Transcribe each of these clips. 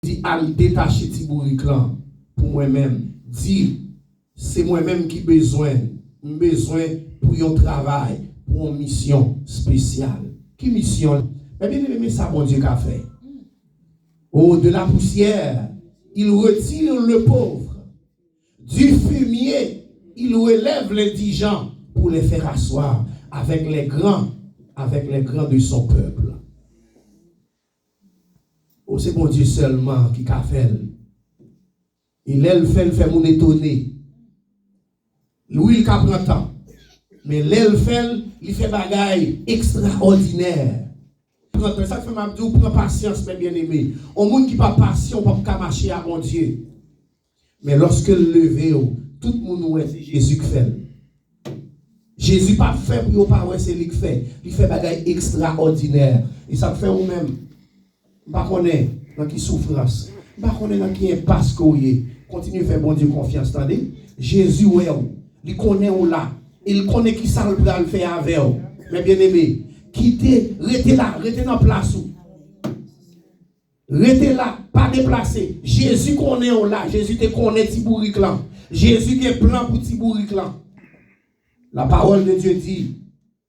dit al détacher ti bourrique là pour moi-même. Dit c'est moi-même qui besoin pour un travail, pour une mission spéciale. Qui mission? Mais bien aimé ça bon Dieu qu'a fait. Oh, de la poussière, il retire le pauvre. Du fumier, il relève l'indigent pour les faire asseoir avec les grands de son peuple. Oh, c'est bon Dieu seulement qui a fait. Il fait mon étonné. Lui, il prend temps. Mais il fait bagaille extraordinaire. Ça fait ma dit, prends patience, mes bien-aimés. Au monde qui pas patient, on ne peut pas marcher à mon Dieu. Mais lorsque le levé, tout le monde ouais, c'est Jésus qui fait. Jésus pas fait pour pas ouais, c'est lui qui fait. Il fait bagaille extraordinaire. Et ça fait vous-même. Pas connaît dans qui souffrance. Pas connaît dans qui impasse qu'il continue à faire bon Dieu confiance, attendez. Jésus ouais, il connaît où là. Il connaît qui ça le faire avec vous. Mais bien aimé, quittez, restez là, restez dans place où. Restez là, pas déplacé. Jésus connaît où là, Jésus te connaît ti bourrique là. Jésus qui est plan pour ti bourrique là. La parole de Dieu dit,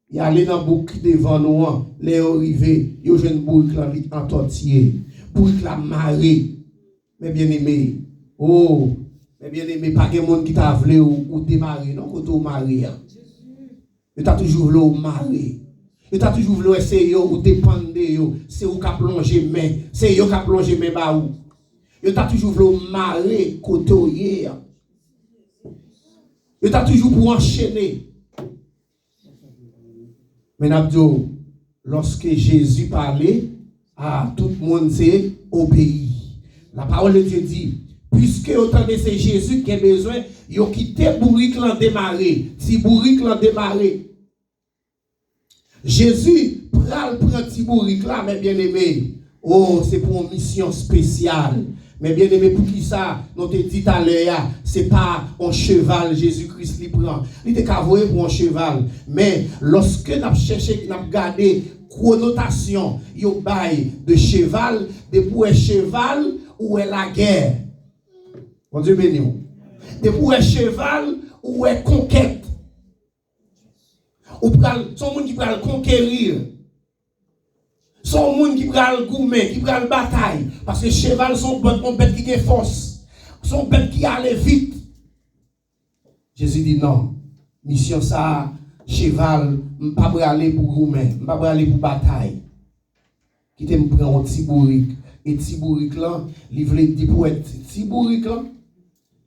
il y a allé dans bouc devant nous, les arrivés, il y a jeune bourrique là en tortillé, bourrique là maré. Mais bien aimé, oh, mais bien aimé, pas de monde qui t'a voulu ou démarrer, non, quand tu maré. Tu as toujours voulu marrer. Tu as toujours voulu essayer ou dépendre, c'est où qu'a plongé main, c'est où qu'a plongé main ba ou. Tu as toujours voulu marrer côté. Tu as toujours pour enchaîner. Mais Nabdio, lorsque Jésus parlait, tout le monde s'est obéi. La parole de Dieu dit, puisque autant de ces Jésus qui a besoin, il a quitté bourrique l'en démarrer. Si bourrique l'en démarrer, Jésus prend petit bourrique là, mes bien-aimés. Oh, c'est pour une mission spéciale. Mais bien aimé, pour qui ça, nous te dit à l'heure, c'est pas un cheval, Jésus-Christ lui prend. Il était cavoué pour un cheval. Mais lorsque nous avons cherché, nous avons gardé connotation, il y a bail de cheval, de pour un cheval ou est la guerre. Bon Dieu béni. De pour un cheval ou est conquête. Ou son monde qui peut conquérir. Son monde qui prend le gourmet, qui prend la bataille. Parce que cheval sont bêtes qui ont force. Sont bêtes qui allent vite. Jésus dit non. Mission ça, cheval, je ne peux pas aller pour gourmet, je ne peux pas aller pour bataille. Qui te prend un petit bourrique. Et petit bourrique là, il veut dire pour être petit bourrique là,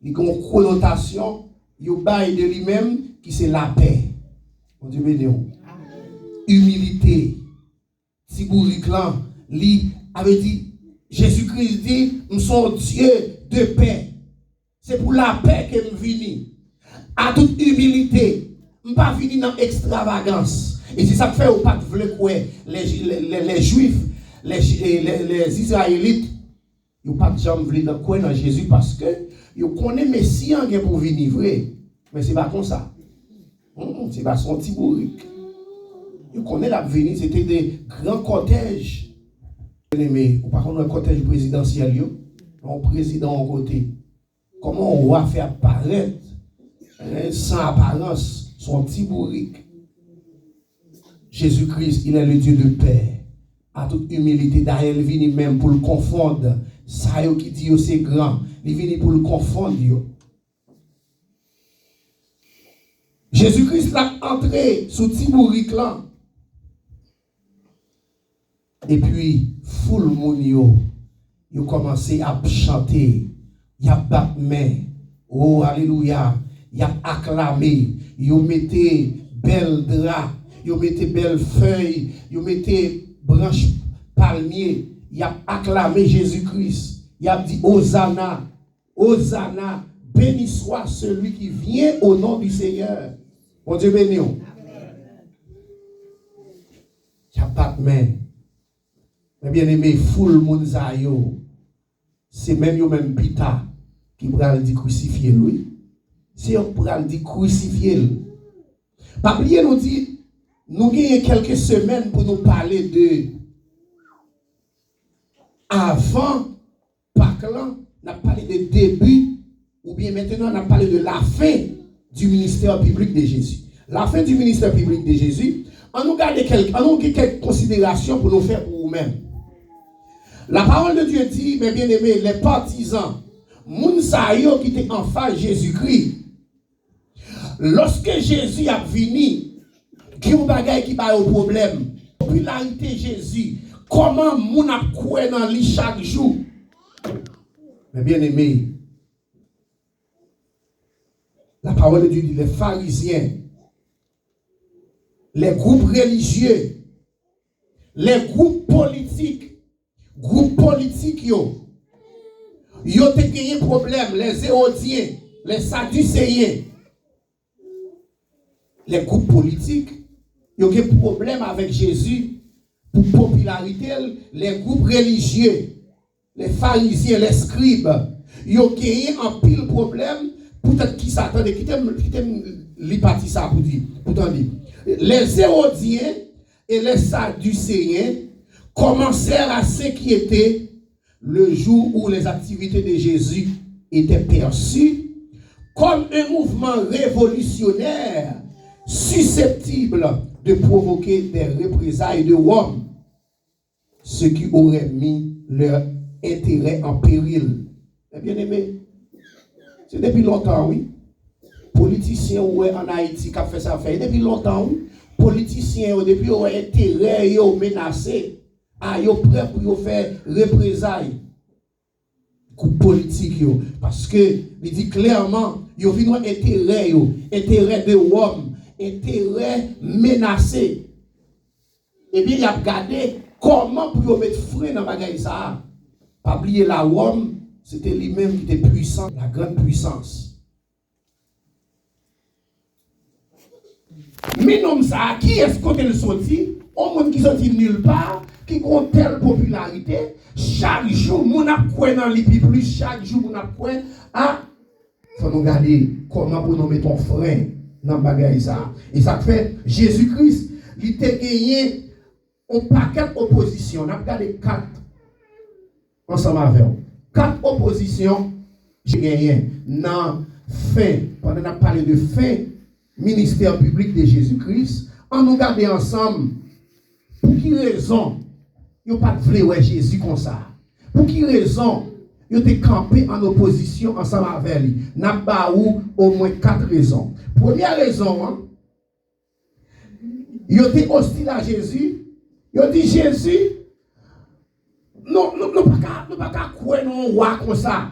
il a une connotation, il bail de lui-même qui c'est la paix. Mon Dieu béni. Humilité. Si bourrique là, lui avait dit, Jésus-Christ dit, nous sommes Dieu de paix. C'est pour la paix que nous venons. À toute humilité, nous ne pas venir dans l'extravagance. Et c'est ça que fait au pas de quoi les Juifs, les Israélites, ils n'ont pas de jamais venir dans quoi dans Jésus parce que ils connaissent Messie pour venir vrai. Mais ce n'est pas comme ça. C'est pas son petit bourrique. Vous connaissez la venue, c'était des grands cortèges. Mais par contre, un cortège présidentiel, un président en côté. Comment on va faire apparaître sans apparence son petit bourrique? Jésus-Christ, il est le Dieu de paix. À toute humilité, d'ailleurs, il vient même pour le confondre. Ça qui dit c'est grand. Il vient pour le confondre. Jésus-Christ l'a entré sous petit bourrique là. Et puis, foule moun yo commencé à chanter, y a battu main, oh alléluia, y a acclamé, yo mettez belle drap, yo mettez belle feuille, yo mettez branche palmier, y a acclamé Jésus-Christ, y a dit Hosanna, Hosanna, béni soit celui qui vient au nom du Seigneur. Mon Dieu béni. Y a battu main. Mais bien aimé, foule moun zayo, c'est même yo même pita qui pral dit crucifier lui. C'est on pral dit crucifier. Pas oublier nous dit nous gagnons quelques semaines pour nous parler de avant là, on a parlé de début, ou bien maintenant on a parlé de la fin du ministère public de Jésus. La fin du ministère public de Jésus, on nous garde quelques considérations pour nous faire pour nous-mêmes. La parole de Dieu dit, mes bien-aimés, les partisans, Mounsayo qui était en face de Jésus-Christ, lorsque Jésus a venu, qui a un bagage qui a un problème, popularité Jésus, comment moun a koué dans lui chaque jour? Mes bien-aimés, la parole de Dieu dit, les pharisiens, les groupes religieux, les groupes politiques, yo te gagné problème, les Hérodiens, les Sadducéens, les groupes politiques, yo ont un problème avec Jésus pour popularité, les groupes religieux, les pharisiens, les scribes, ils ont gagné un pile problème. Peut-être qui s'attendait, qui t'aime l'hypathie ça pour dire. Les Hérodiens et les Sadducéens commencèrent à s'inquiéter le jour où les activités de Jésus étaient perçues comme un mouvement révolutionnaire susceptible de provoquer des représailles de Rome, ce qui aurait mis leur intérêt en péril. Bien aimé, c'est depuis longtemps, oui. Politiciens ouais, en Haïti qui ont fait ça, depuis longtemps, oui. Politiciens depuis ont intérêt, ils ont menacé, ils sont prêts pour faire représailles. Coup politique, parce que, il dit clairement, ils ont vu un intérêt de Rome, intérêt menacé. Et bien, il a regardé comment pour mettre frein dans le bagage ça. Pas oublier la Rome. C'était lui-même qui était puissant, la grande puissance. Mais non, ça, qui est-ce qu'on est sorti? Au monde qui sorti nulle part, qui a une telle popularité, chaque jour, on a quoi dans les plus, chaque jour, on a quoi. Ah, il faut nous regarder comment pour nous mettre un frein dans le bagage ça. Et ça fait, Jésus-Christ, il a gagné un paquet d'opposition. On a regardé 4 ensemble avec eux. 4 oppositions, j'ai gagné. Non, fin, pendant qu'on a parlé de fin, ministère public de Jésus-Christ, on nous garde ensemble. Pour qui raison, ils n'ont pas voulu Jésus comme ça? Pour qui raison, ils ont été campés en opposition ensemble avec lui? N'a pas au moins 4 raisons. Première raison, hein, ils ont été hostiles à Jésus. Ils ont dit Jésus, non, pas qu'à quoi non roi comme ça.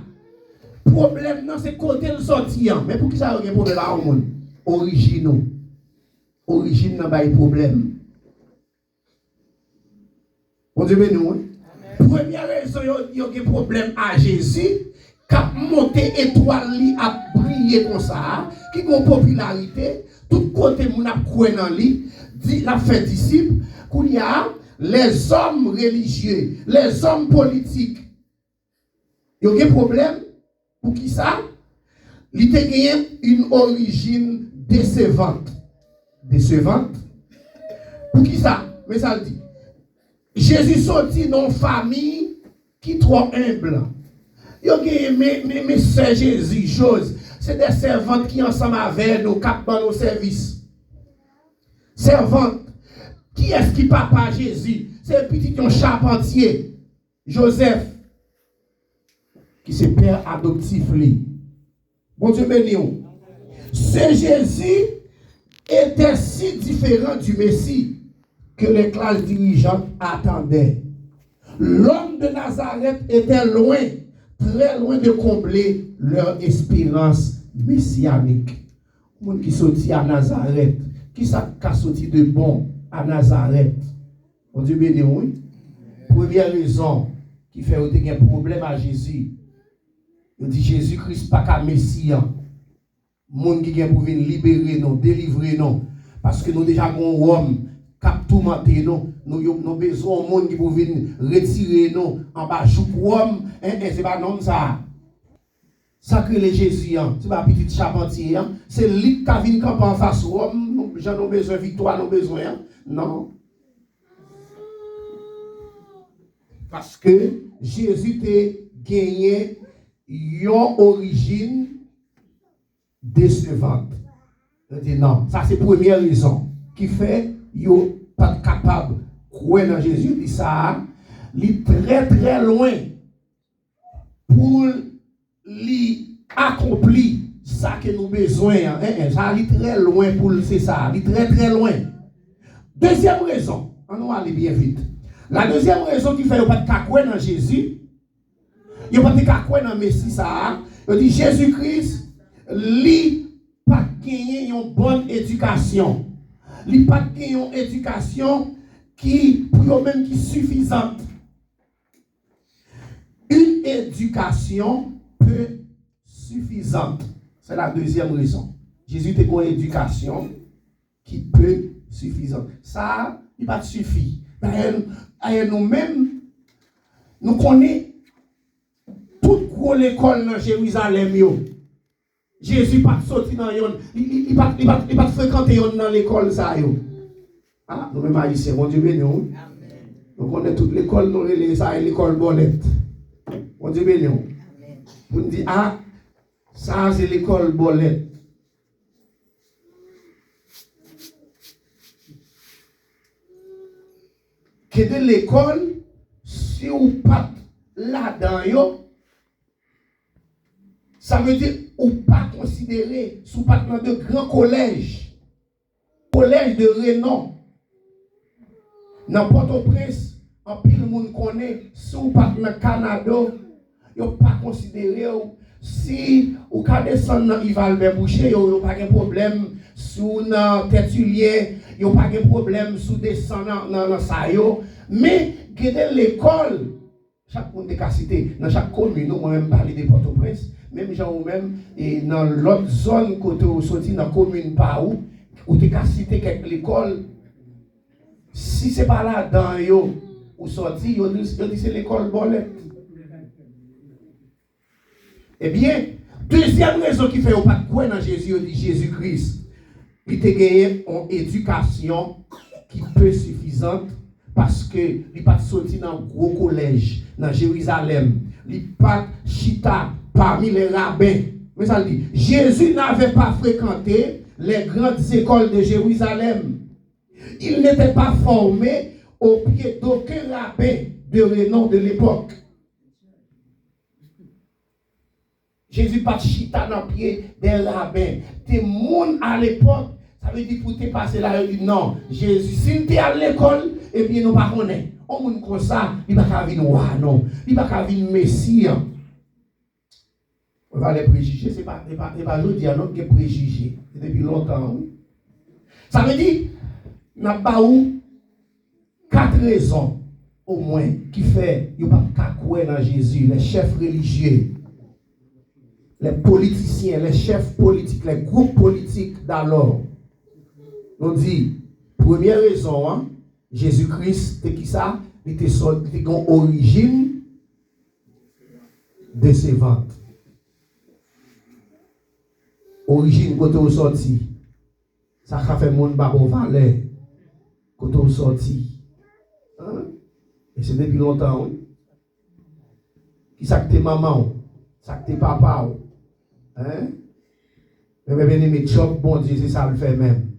Problème non c'est côté le sortir. Mais pour qui ça a un problème là au monde? Origine n'a pas de problème. Bon Dieu béni nous. Première raison il y a un problème à Jésus qui monté étoile li a brillé comme ça, qui a une popularité, tout côté mon a quoi dans lui, dit la fait disciple, qu'il y a les hommes religieux, les hommes politiques. Il y a un problème. Pour qui ça? Il a gagné une origine décevante. Décevante? Pour qui ça? Mais ça le dit. Jésus sorti dans une famille qui est trop humble. Il a gagné mes soeurs Jésus, chose. C'est des servantes qui ensemble avec nous, qui dans nos services. Servantes. Qui est-ce qui papa Jésus? C'est le petit charpentier, Joseph, qui c'est père adoptif lui. Bon Dieu béni. Ce Jésus était si différent du Messie que les classes dirigeantes attendaient. L'homme de Nazareth était loin, très loin de combler leur espérance messianique. Le monde qui sortit à Nazareth, qui a sorti de bon à Nazareth. Bon Dieu béni, oui. Première raison qui fait un problème à Jésus. Il dit Jésus-Christ pas qu'un Messie. Monde qui vient pour venir libérer nous, délivrer nous. Parce que nous déjà avons Rome qui a tout menté nous. Nous avons besoin de monde qui pour venir retirer nous en bas de Rome. C'est pas non ça. Sacré le Jésus, c'est pas petit charpentier. C'est lui qui a venu camper en face de Rome. Nous avons besoin de victoire, nous avons besoin. Non. Parce que Jésus était gagné une origine décevante. Je dis non, ça c'est la première raison qui fait yo pas capable de croire dans Jésus. Dit ça, il est très très loin pour lui accomplir ça que nous besoin. Ça il est très loin pour c'est ça, il est très très loin. Deuxième raison, on va aller bien vite. La deuxième raison qui fait yo pas croire dans Jésus, yo pas croire dans Messie ça, il dit Jésus-Christ lui pas gagner une bonne éducation. Il pas gagner une éducation qui pour eux-mêmes qui suffisante. Une éducation peu suffisante. C'est la deuxième raison. Jésus a une éducation qui peut suffisante. Ça, il pas suffit. D'ailleurs, nous-mêmes, nous connaissons toute l'école dans Jérusalem. Jésus pas sorti dans yon, il pas fréquenter yon dans l'école ça yo. Ah, nous même haïtiens, bon Dieu béni nous. Nous connaissons toute l'école, nous relais ça l'école Bolette. Bon Dieu béni nous. Pour nous dire ah, ça c'est l'école Bolette. Que de l'école, si ou pas là-dedans yo, ça veut dire ou pas considérer sous pas dans de grands collèges de renom. Dans Port-au-Prince, en pile monde connaît sous pas dans Canada, yo pas considéré si ou ka descendre dans Yves-Albert Boucher, yo pas de problème sous dans Tertullier, yo pas de problème sous descendre dans ça yo, mais que l'école chaque monde est cité dans chaque commune, nous même parler de Port-au-Prince. Même gens ou même et dans l'autre zone côté où sorti dans la commune par où tu as cité quelques l'école, si c'est pas là dans yo ou sorti yo dit c'est l'école Bolette. Eh bien, deuxième raison qui fait pas quoi dans Jésus, dit Jésus-Christ, il te gagné une éducation qui peut suffisante parce que il pas sorti dans gros collège dans Jérusalem, il pas chita parmi les rabbins. Mais ça dit, Jésus n'avait pas fréquenté les grandes écoles de Jérusalem. Il n'était pas formé au pied d'aucun rabbin de renom de l'époque. Jésus pas chita dans le pied des rabbins. Des gens à l'époque, ça veut dire pour te passer là, il dit non, Jésus, si tu es à l'école, eh bien nous ne connaissons pas. On monde comme ça, il va pas venir non, il va pas venir Messie. On va les préjugés, c'est pas aujourd'hui non que préjugés, c'est depuis longtemps. Ça veut dire n'a pas ou 4 raisons au moins qui fait il pas croire dans Jésus, les chefs religieux, les politiciens, les chefs politiques, les groupes politiques d'alors. On dit première raison, Jésus-Christ, c'est qui ça? Il était sorti d'une origine décevante. Origine côté où sorti. Ça a fait mon babo valeur côté où sorti. Et c'est depuis longtemps. Qui ça que tes maman, ça que tes papa. Mais bien aimé, job bon Dieu, c'est ça le fait même.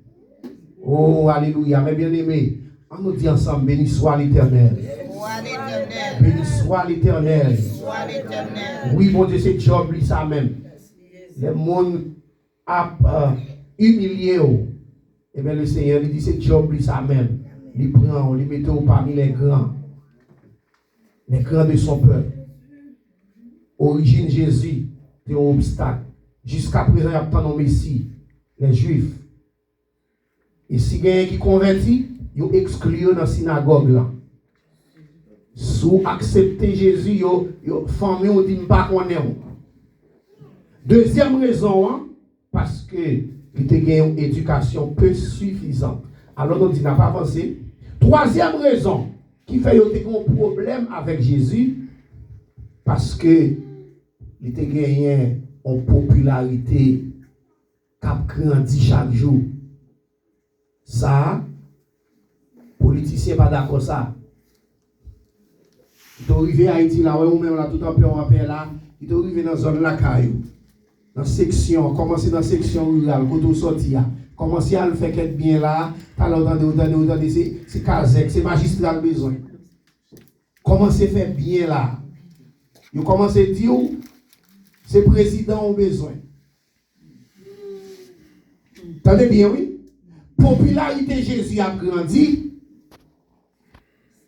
Oh, alléluia, mais bien aimé, on nous dit ensemble, béni soit l'Éternel. Béni soit l'Éternel. Oui, bon Dieu, c'est job lui ça même. Les monde a humilié. Et bien le Seigneur lui dit, c'est job lui ça même. Il prend, il met parmi les grands de son peuple. Origine Jésus, c'est un obstacle. Jusqu'à présent, il n'y a pas de Messie, les Juifs. Et si quelqu'un qui convertit, ils excluent dans la synagogue là. Si vous acceptez Jésus, vous famille ou dit pas qu'on est. Deuxième raison, parce que il a une éducation peu suffisante. Alors on dit n'a pas avancé. Troisième raison qui fait qu'il a un problème avec Jésus, parce que il a gagné en popularité qui a grandi chaque jour. Ça, politicien pas d'accord ça. Il est arrivé à Haïti là, ou même là, tout en paix là, il est arrivé dans la zone là, Caillou. Dans la section, commencer dans la section rurale, quand on sortit là. Commencer à le faire quelque bien là, alors c'est Kazek, c'est magistral besoin. Commencez à faire bien là. Vous commencez à dire, c'est président au besoin. Entendez bien, oui? Popularité Jésus a grandi,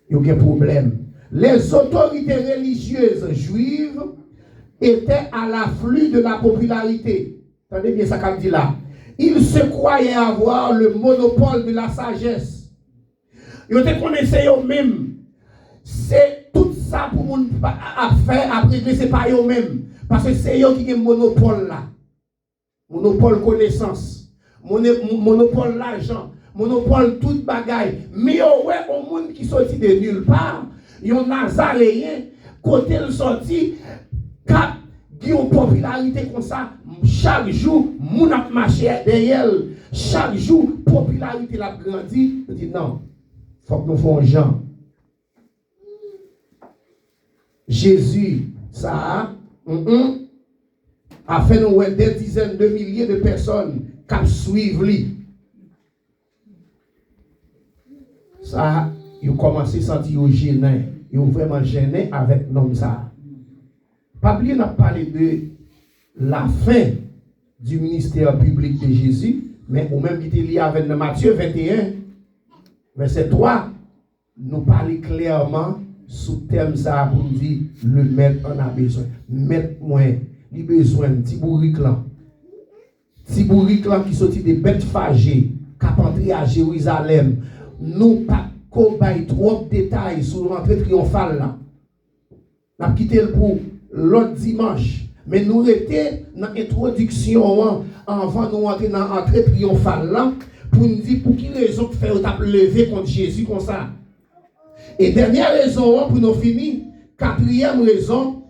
il y a un problème. Les autorités religieuses juives étaient à l'afflux de la popularité. Entendez bien ça qu'il dit là. Ils se croyaient avoir le monopole de la sagesse. Ils te connaissaient eux-mêmes. C'est tout ça pour moun à faire, après, c'est pas eux-mêmes. Parce que c'est eux qui ont le monopole là. Monopole connaissance. Monopole l'argent. Monopole toute bagaille. Mais ouais, au monde qui sortit de nulle part, il y a un Nazaréen, côté le sorti, cap, qui ont une popularité comme ça. Chaque jour, moun a marché derrière. Chaque jour, popularité l'a grandi. Je dis non, il faut que nous fassions Jean. Jésus, ça a fait nous des dizaines de milliers de personnes qui suivent lui. Ça, ils ont commencé à sentir gêné. Ils ont vraiment gêné avec l'homme ça. Pas oublier, on a parlé de la fin du ministère public de Jésus, mais au même qui était lié avec Matthieu 21, verset 3, nous parlons clairement sous thème ça pour nous dire le maître en a besoin. Maître moins, il a besoin de petit bourrique là. Petit bourrique là qui sortit des bêtes fagées, qui a entré à Jérusalem. Nous pas cobaye trop de détails sur l'entrée triomphale là. Nous avons quitté pour l'autre dimanche. Mais nous étions dans l'introduction avant nous entrer dans l'entrée triomphale là pour nous dire pour qui raison que faire tape lever contre Jésus comme ça. Et dernière raison pour nous finir, quatrième raison,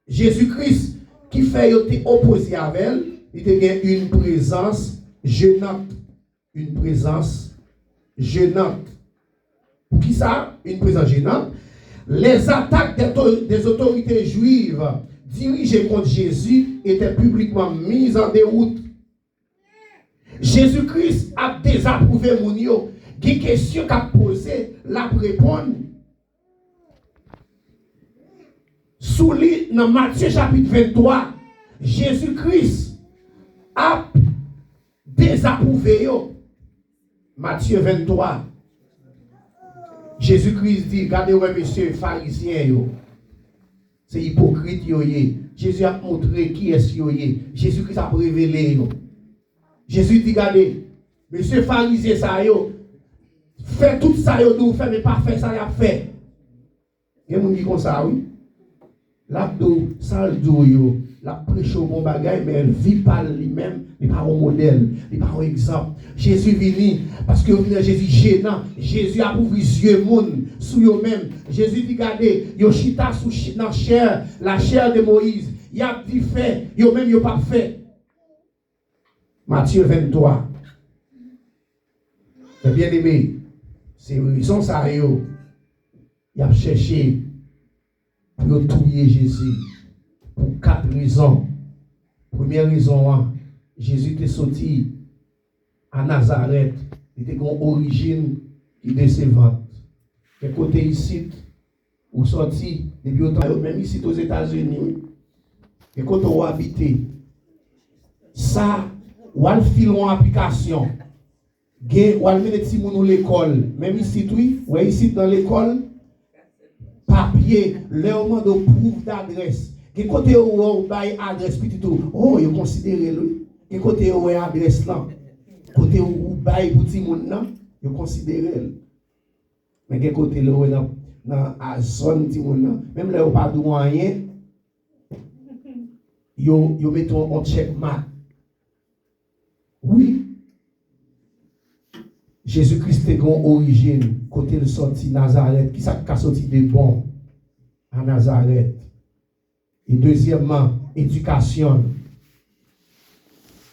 Jésus-Christ qui fait été opposé avec elle, il a une présence gênante. Une présence gênante. Pour qui ça? Une présence gênante. Les attaques des autorités juives dirigées contre Jésus étaient publiquement mises en déroute. Jésus-Christ a désapprouvé Mounio. Des questions qu'a posées, la répondre. Sous lui, dans Matthieu chapitre 23, Jésus-Christ a désapprouvé. Matthieu 23. Jésus-Christ dit, regardez, ouais, monsieur, pharisien, c'est hypocrite, Jésus a montré qui est-ce Jésus-Christ a révélé. Jésus dit, regardez, monsieur pharisien, ça, fait tout ça, vous fait, mais pas fait ça, il a fait. Il y a des gens qui disent comme ça, oui. L'abdo, ça le dit, la prêche au bon bagage, mais elle vit par lui-même, il n'est pas un modèle, il n'est pas un exemple. Jésus vini, parce que Jésus gênant, Jésus a ouvert les yeux monde sous eux-mêmes. Jésus dit, regardez, il chita sous la chair de Moïse. Il a dit fait, il même il pas fait. Matthieu 23. Mais bien aimé, c'est raison ça, il a cherché pour tuer Jésus. Pour 4 raisons. Première raison, Jésus était sorti à Nazareth. Il était une origine qui est décevante. Et côté ici, ou sorti depuis autant, même ici aux États-Unis, et quand on a habité, ça, ou al fil en application, ou al mene ti moun l'école, même ici, oui, ou ici dans l'école, papier, le moment de proof d'adresse. Et côté où on bail adresse petit tout, oh, il considère lui. Et côté où adresse là, côté où bail petit monde là, il considère. Mais quel côté là dans la zone petit monde là, même là où pas de moyen, yo mettons en check mark. Oui. Jésus-Christ est grand origine côté le sorti Nazareth, qui ça sorti de bon à Nazareth. Et deuxièmement, éducation.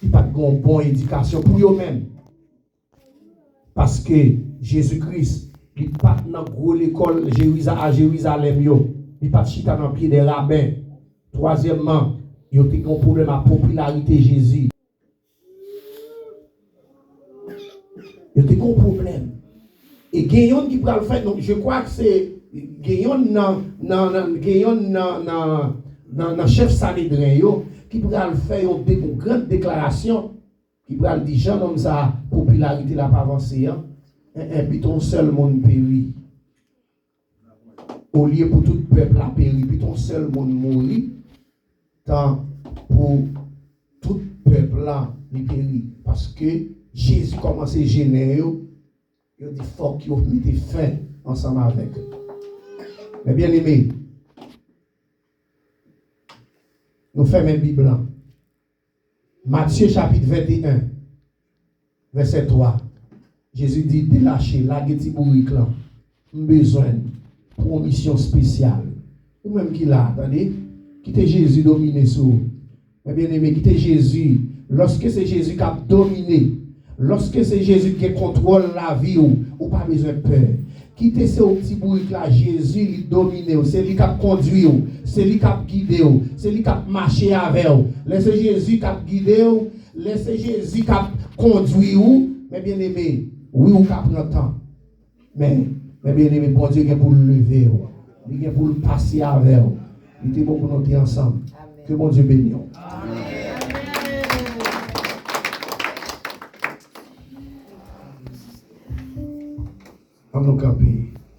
Il n'y a pas de bonne éducation pour eux-mêmes. Parce que Jésus-Christ, il n'est pas dans l'école à Jérusalem. il pas chita dans le pied des rabbins. Troisièmement, il y a un problème à la popularité de Jésus. Il y a un problème. Et Gayon qui peut le faire, donc je crois que c'est Gayon dans chef Sanhédrin qui peut le faire une grande déclaration qui peut le dire Jean comme ça popularité n'a pas avancé et puis ton seul monde périt. Au lieu pour tout le peuple a péri, puis ton seul monde mourit, tant pour tout le peuple là il périt parce que Jésus commence à gêner. Il dit faut qu'il mette fin ensemble avec eux. Mais bien aimé, nous faisons une Bible. Matthieu chapitre 21, verset 3. Jésus dit délâchez, laguez ti bourrique là. Besoin pour une mission spéciale. Ou même qui l'a, attendez, quittez Jésus dominer sur. Mais bien aimé, quittez Jésus. Lorsque c'est Jésus qui a dominé, lorsque c'est Jésus qui contrôle la vie, ou pas besoin de peur. Quittez ce petit bourrique là, Jésus il domine, c'est lui qui a conduit, c'est lui qui a guidé, c'est lui qui a marché avec vous. Laissez Jésus qui a guidé, laissez Jésus qui a conduit, mais bien aimé, oui, ou qui a pris le temps. Mais bien aimé, bon Dieu, il est pour le lever, il est pour le passer avec vous. Il était bon pour nous être ensemble. Amen. Que bon Dieu bénisse. En nous camper.